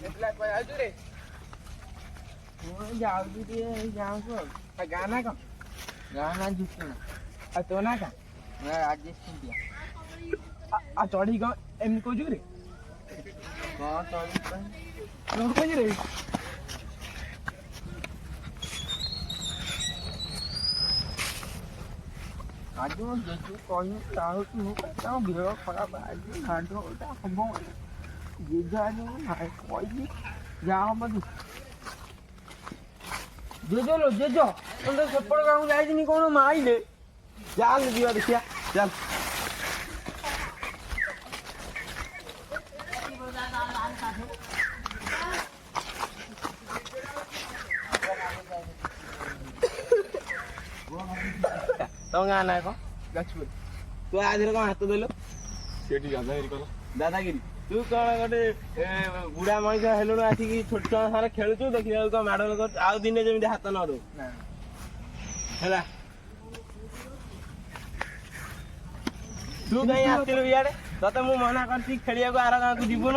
એટલા કોઈ આવતું રે હું જાઉં છું જાઉં છું ગાના કા ગાના જુતું આ તો ના કા આજે આ ચોડી ગયો એમ કહું છું રે ચોડી રે આજે હું જતું કહ્યું તારું તું હું ભેળો ખરાબ આજે ખાંડો ખબર જેજાનું કોઈ જાઓ બધું જેજો લો જેજો અંદર સપડ ગાઉં જાય છે ની કોણ મારી લે ચાલ દીવા દેખ્યા ચાલ तो गाना है को गछपुर तो आज रे को हाथ देलो सेठी दादागिरी करो दादागिरी तू कौन गोटे बुढ़ा मनीष हेलु आसिक छोट छुआ सारे खेलुचु देखिए तो मैडल कर आउ दिन जमी हाथ न दो है तू कहीं आसलु इे ते मु मना करती खेलिया को आर गाँव को जीवन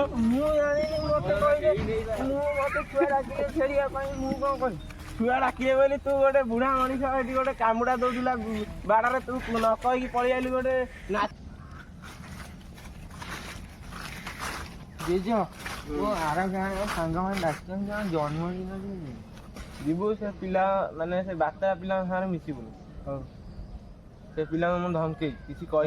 छुआ डाकिए बोली तू गोटे बुढ़ा मनीष गोटे कामुड़ा दौला बाड़े तू न कहीकि पलि आलु गोटे नाच जेज वो आर गाँव सांग मैंने डाक जन्मदिन जीवु से पिला माने से बात्या पिला सारे मिसबुन से पिला धमके किसी कह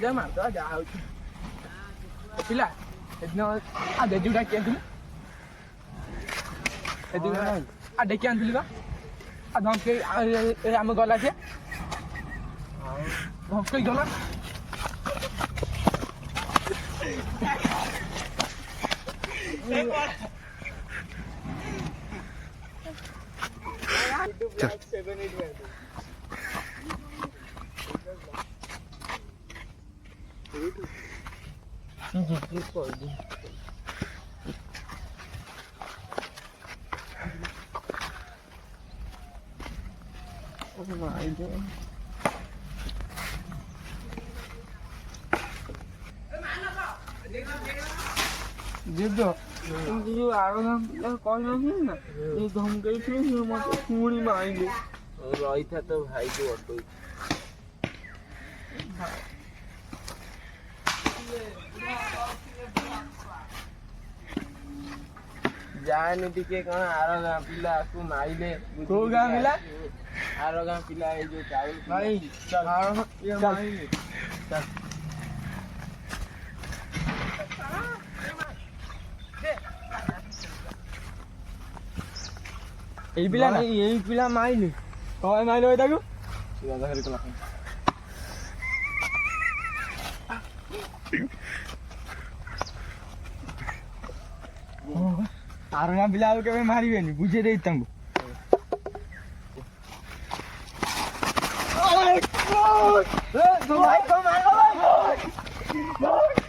जा मारता जा पिला आ देजुटा किए आ डेकी आनी आ धमके आम गला से धमके गला Oh my God. जिद्दो जो आरोग्य कह ना ये धमके थे मत पुणी मारेंगे रही था तो भाई को ऑटो जाने टिके कौन आरो गाँ पिला को मारिले को गाँ मिला आरो गाँ पिला ये जो चावल भाई चल आरो ये मारिले चल এই পিলা না এই পিলা মাইলি কয় মাইলো এটাকু দাদা হেরি কলা আর না পিলা আর কেবে মারিবেনি বুঝে দেই তাঙ্গু ওই ভাই কো মারলো ভাই